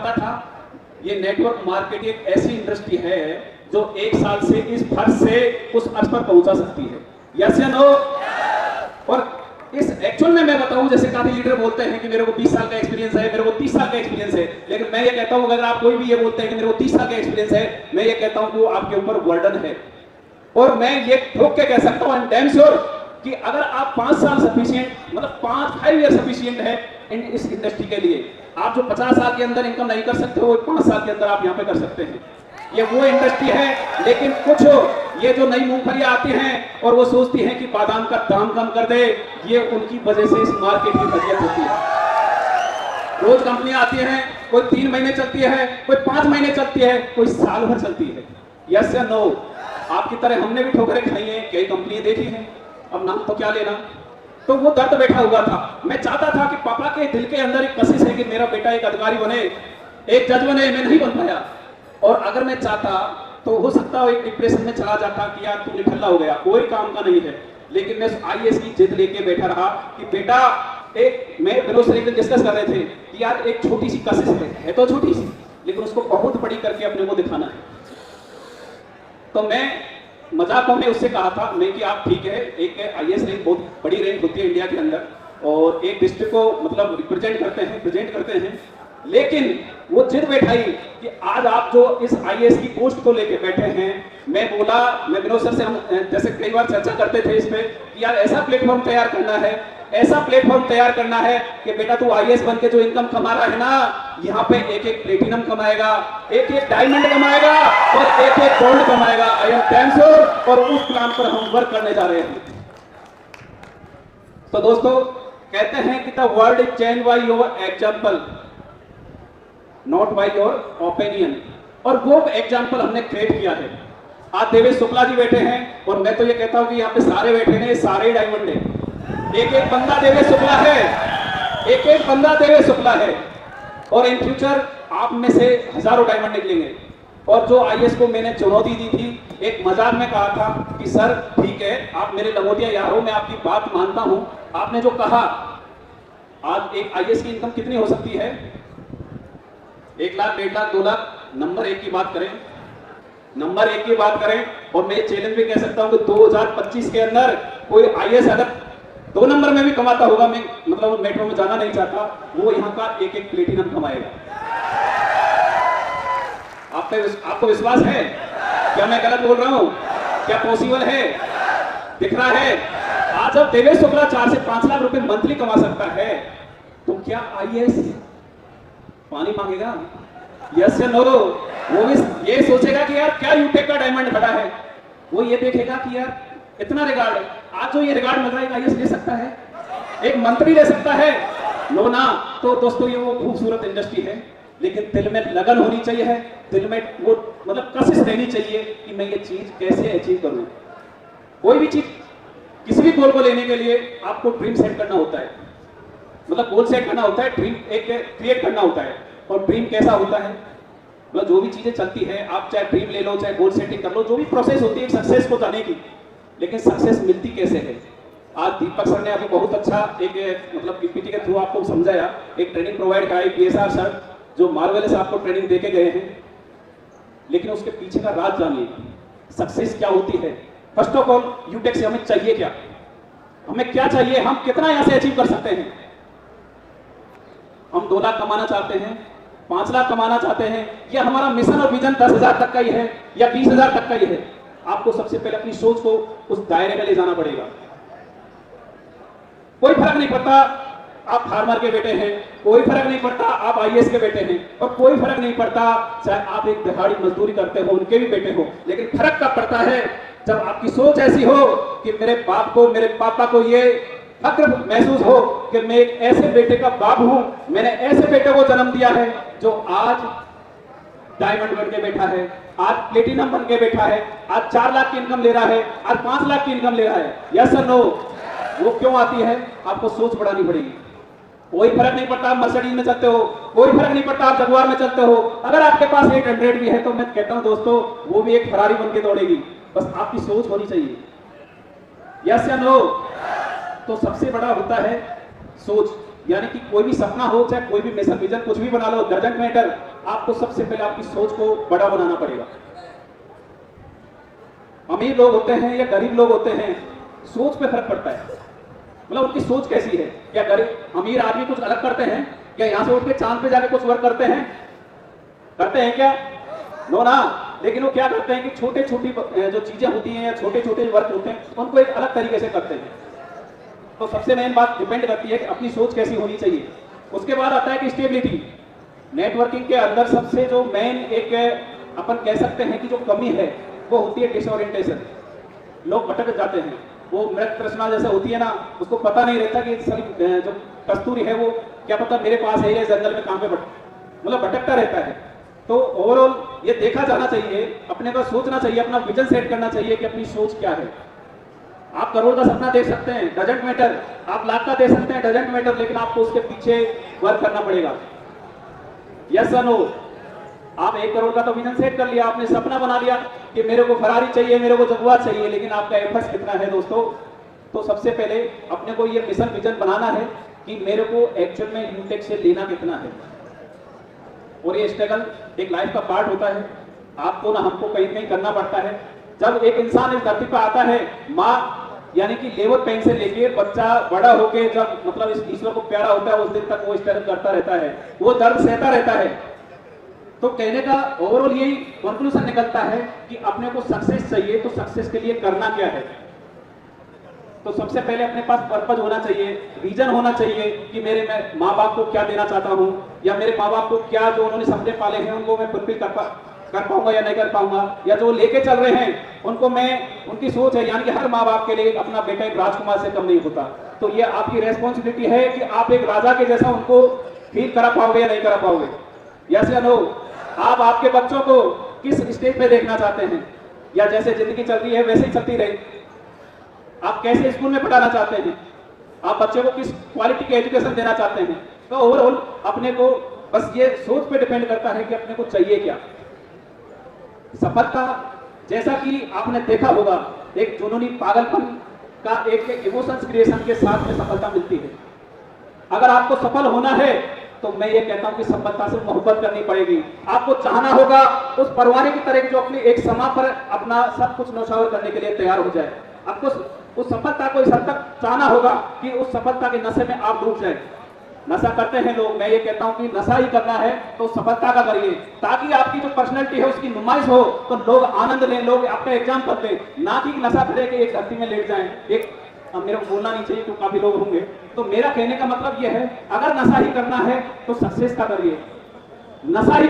पता था? ये नेटवर्क मार्केटिंग एक ऐसी इंडस्ट्री है जो 1 साल से इस फर्श से उस अर्थ पर पहुंचा सकती है। यस या नो? और इस एक्चुअल में मैं बताऊं, जैसे काफी लीडर बोलते हैं कि मेरे को 20 साल का एक्सपीरियंस है, मेरे को 30 साल का एक्सपीरियंस है, लेकिन मैं ये कहता हूं अगर आप कोई भी ये बोलते हैं कि मेरे को 30 साल का एक्सपीरियंस है, मैं ये कहता हूं कि वो आपके ऊपर बर्डन है। और मैं ये ठोक के कह सकता हूं, आई एम डैम श्योर कि अगर आप 5 साल सफिशिएंट, मतलब 5 ईयर सफिशिएंट है इस इंडस्ट्री के लिए, आप जो 50 साल के अंदर इनकम नहीं कर सकते वो 5 साल के अंदर आप यहाँ पे कर सकते हैं। ये वो इंडस्ट्री है। लेकिन कुछ ये जो नई मूंगफलियां आती हैं और वो सोचती हैं कि बादाम का दाम कम कर दे, ये उनकी वजह से इस मार्केट की फजीयत होती है। रोज कंपनियां आती हैं, कोई 3 महीने चलती है, कोई 5 महीने चलती है, कोई साल भर चलती है। यस या नो? आपकी तरह हमने भी ठोकरें खाई हैं, कई कंपनियां देखी हैं, अब नाम तो क्या लेना। तो वो दर्द बैठा हुआ था। मैं चाहता था कि पापा के दिल के अंदर एक कशिश है कि मेरा बेटा एक अधिकारी बने, एक जज बने, मैं नहीं बन पाया। और अगर मैं चाहता तो हो सकता है एक डिप्रेशन में चला जाता कि यार तू निठल्ला हो गया, कोई काम का नहीं है। लेकिन मैं आईएएस की जिद लेके बैठा रहा कि बेटा, एक मैं विनोद सर एक दिन डिस्कस कर रहे थे कि यार एक छोटी सी कशिश है तो छोटी सी, लेकिन उसको बहुत बड़ी करके अपने को दिखाना है। तो मैं मजाक में उससे कहा था मैं कि आप ठीक है, एक आईएएस रैंक बहुत बड़ी रैंक होती है इंडिया के अंदर और एक डिस्ट्रिक्ट को मतलब रिप्रेजेंट करते हैं, लेकिन वो जिद बैठाई कि आज आप जो इस आईएएस की पोस्ट को लेके बैठे हैं, मैं विनोद सर से हम जैसे कई बार चर्चा करते थे इस पे कि यार ऐसा प्लेटफॉर्म तैयार करना है कि बेटा तू आईएएस बन के जो इनकम कमा रहा है ना, यहाँ पे एक प्लेटिनम कमाएगा, एक डायमंड कमाएगा और एक गोल्ड कमाएगा। I am damn sure. और उस प्लान पर हम वर्क करने जा रहे हैं। तो दोस्तों, कहते हैं कि the world is change by your example, not by your opinion. और वो एग्जाम्पल हमने क्रिएट किया है। आज देवेश शुक्ला जी बैठे हैं और मैं तो ये कहता हूं कि यहाँ पे सारे बैठे हैं, सारे डायमंड है। एक बंदा देवेश शुक्ला है, एक बंदा देवेश शुक्ला है। और इन फ्यूचर आप में से हजारों डायमंड निकलेंगे। और जो आईएएस को मैंने चुनौती दी थी, एक मजाक में कहा था कि सर ठीक है, आप मेरे लंगोटिया यार हो, मैं आपकी बात मानता हूं। आपने जो कहा, आज एक आईएएस की इनकम कितनी हो सकती है? 1 लाख, 1.5 लाख, 2 लाख। नंबर 1 की बात करें। और मैं चैलेंज भी कह सकता हूं कि 2025 के अंदर कोई आईएएस अगर 2 नंबर में भी कमाता होगा, मैं मतलब मेट्रो में जाना नहीं चाहता, वो यहाँ का एक प्लेटिनम कमाएगा। आपको विश्वास है? क्या मैं गलत बोल रहा हूं? क्या पॉसिबल है? दिख रहा है? आज जब देवेश शुक्ला 4 से 5 लाख रुपए मंथली कमा सकता है, तो क्या आईएएस पानी मांगेगा? यस या नो? वो भी ये सोचेगा कि यार क्या यूटेक का डायमंड खड़ा है, वो ये देखेगा कि यार इतना रिगार्ड है। आज जो ये रिगार्ड मिल रहा है, आईएएस ले सकता है, एक मंत्री ले सकता है, लो ना। तो दोस्तों, ये वो खूबसूरत इंडस्ट्री है, लेकिन दिल में लगन होनी चाहिए है, दिल में वो मतलब कशिश रहनी चाहिए कि मैं ये चीज कैसे अचीव करूं। कोई भी चीज, किसी भी गोल को लेने के लिए आपको ड्रीम सेट करना होता है, मतलब गोल सेट करना होता है, ड्रीम एक क्रिएट करना होता है। और ड्रीम कैसा होता है, मतलब जो भी चीजें चलती है, आप चाहे ड्रीम ले लो, चाहे गोल सेटिंग कर लो, जो भी प्रोसेस होती है सक्सेस को जाने की, लेकिन सक्सेस मिलती कैसे है? आज दीपक सर ने अभी बहुत अच्छा एक मतलब पीपीटी के थ्रू आपको समझाया, एक ट्रेनिंग प्रोवाइड कराई पीएसआर सर, जो मार्वेलस आपको ट्रेनिंग देके गए हैं। लेकिन उसके पीछे का राज जानिए, सक्सेस क्या होती है। फर्स्ट ऑफ ऑल, यूटेक से हमें चाहिए क्या, हमें क्या चाहिए, हम कितना यहां से अचीव कर सकते हैं। हम 2 लाख कमाना चाहते हैं, 5 लाख कमाना चाहते हैं, या हमारा मिशन और विजन 10,000 तक का ही है या 20,000 तक का ही है। आपको सबसे पहले अपनी सोच को उस दायरे में ले जाना पड़ेगा। कोई फर्क नहीं पड़ता आप फार्मर के बेटे हैं, कोई फर्क नहीं पड़ता आप आईएएस के बेटे हैं, और कोई फर्क नहीं पड़ता चाहे आप एक दिहाड़ी मजदूरी करते हो, उनके भी बेटे हो। लेकिन फर्क कब पड़ता है? जब आपकी सोच ऐसी हो कि मेरे बाप को, मेरे पापा को ये फक्र महसूस हो कि मैं एक ऐसे बेटे का बाप हूं, मैंने ऐसे बेटे को जन्म दिया है जो आज डायमंड बन के बैठा है, आज प्लेटिनम बन के बैठा है, आज 4 लाख की इनकम ले रहा है, आज 5 लाख की इनकम ले रहा है। यस और नो? वो क्यों आती है? आपको सोच बढ़ानी पड़ेगी। कोई फर्क नहीं पड़ता आप मर्सिडीज में चलते हो, कोई फर्क नहीं पड़ता आप जगुआर में चलते हो, अगर आपके पास 800 भी है तो मैं कहता हूं दोस्तों, वो भी एक फरारी बन के दौड़ेगी। बस आपकी सोच होनी चाहिए। यस या नो? तो सबसे बड़ा होता है सोच, यानी कि कोई भी सपना हो, चाहे कोई भी मिशन विजन कुछ भी बना लो, डजंट मैटर, आपको सबसे पहले आपकी सोच को बड़ा बनाना पड़ेगा। अमीर लोग होते हैं या गरीब लोग होते हैं, सोच पे फर्क पड़ता है, मतलब उनकी सोच कैसी है। क्या गरीब अमीर आदमी कुछ अलग करते हैं? क्या यहां से उठ के चांद पे जाके कुछ वर्क करते हैं? करते हैं क्या? नो ना। लेकिन वो क्या करते हैं कि छोटे छोटी जो चीजें होती हैं या छोटे छोटे वर्क होते हैं उनको एक अलग तरीके से करते हैं। तो सबसे मेन बात डिपेंड करती है कि अपनी सोच कैसी होनी चाहिए। उसके बाद आता है कि स्टेबिलिटी। नेटवर्किंग के अंदर सबसे जो मेन एक अपन कह सकते हैं कि जो कमी है वो होती है डिसओरिएंटेशन। लोग भटक जाते हैं, वो मृत तृष्णा जैसे होती है ना, उसको पता नहीं रहता कि सारी जो कस्तूरी है वो क्या पता मेरे पास है या जंगल में कहां पे मतलब भटकता रहता है। तो ओवरऑल ये देखा जाना चाहिए, अपने को सोचना चाहिए, अपना विजन सेट करना चाहिए कि अपनी सोच क्या है। आप करोड़ का सपना देख सकते हैं, डजंट मैटर। आप लाख का दे सकते हैं, डजंट मैटर, लेकिन आपको उसके पीछे वर्क करना पड़ेगा। यस या नो? आप 1 करोड़ का तो विजन सेट कर लिया, आपने सपना बना लिया कि मेरे को फरारी चाहिए, मेरे को जगुआर चाहिए, लेकिन आपका एफर्ट्स कितना है दोस्तों? तो सबसे पहले अपने को ये मिशन विजन बनाना है कि मेरे को एक्चुअल में यूटेक से लेना कितना है। और ये स्ट्रगल एक लाइफ का पार्ट होता है, आपको ना हमको कहीं कहीं करना पड़ता है। जब एक इंसान इस धरती पर आता है, माँ यानी कि लेबर पेन से लेके बच्चा बड़ा होके जब मतलब इस ईश्वर को प्यारा होता है, उस दिन तक वो स्ट्रगल करता रहता है, वो दर्द सहता रहता है। तो कहने का ओवरऑल यही कंक्लूजन निकलता है कि अपने को सक्सेस चाहिए, तो सक्सेस के लिए करना क्या है? तो सबसे पहले अपने पास पर्पज होना चाहिए, रीजन होना चाहिए कि मेरे मैं माँ बाप को क्या देना चाहता हूँ, या मेरे माँ बाप को क्या जो उन्होंने सपने पाले हैं उनको मैं फुलफिल कर पाऊंगा या नहीं कर पाऊंगा, या जो लेके चल रहे हैं उनको मैं, उनकी सोच है यानी कि हर माँ बाप के लिए अपना बेटा एक राजकुमार से कम नहीं होता। तो ये आपकी रेस्पॉन्सिबिलिटी है कि आप एक राजा के जैसा उनको फील करा पाओगे या नहीं करा पाओगे। यस या नो? आप आपके बच्चों को किस स्टेज पे देखना चाहते हैं, या जैसे जिंदगी चल रही है वैसे ही चलती रहे? आप कैसे स्कूल में पढ़ाना चाहते हैं? आप बच्चों को किस क्वालिटी की एजुकेशन देना चाहते हैं? तो ओवरऑल अपने को बस ये सोच पे डिपेंड करता है कि अपने को चाहिए क्या। सफलता जैसा कि आपने देखा होगा, एक जुनूनी पागलपन का एक इमोशंस क्रिएशन के साथ में सफलता मिलती है। अगर आपको सफल होना है तो मैं ये कहता हूं कि सफलता से मोहब्बत करनी पड़ेगी। आपको चाहना होगा उस परवाने की तरह जो अपनी एक समा पर अपना सब कुछ नौछावर करने के लिए तैयार हो जाए। आपको उस सफलता को इस हद तक चाहना होगा कि उस सफलता के नशे में आप डूब जाए। नशा करते हैं लोग, मैं ये कहता हूं कि नशा ही करना है तो सफलता का करिए, ताकि आपकी जो पर्सनैलिटी है उसकी नुमाइश हो, तो लोग आनंद लें, लोग आपका एग्जाम कर लें, ना कि नशा करे कि एक धरती में लेट जाएं। एक मेरे को बोलना नहीं चाहिए क्योंकि काफी लोग होंगे, तो मेरा कहने का मतलब यह है अगर नशा ही करना है तो सक्सेस का करिए, नशा ही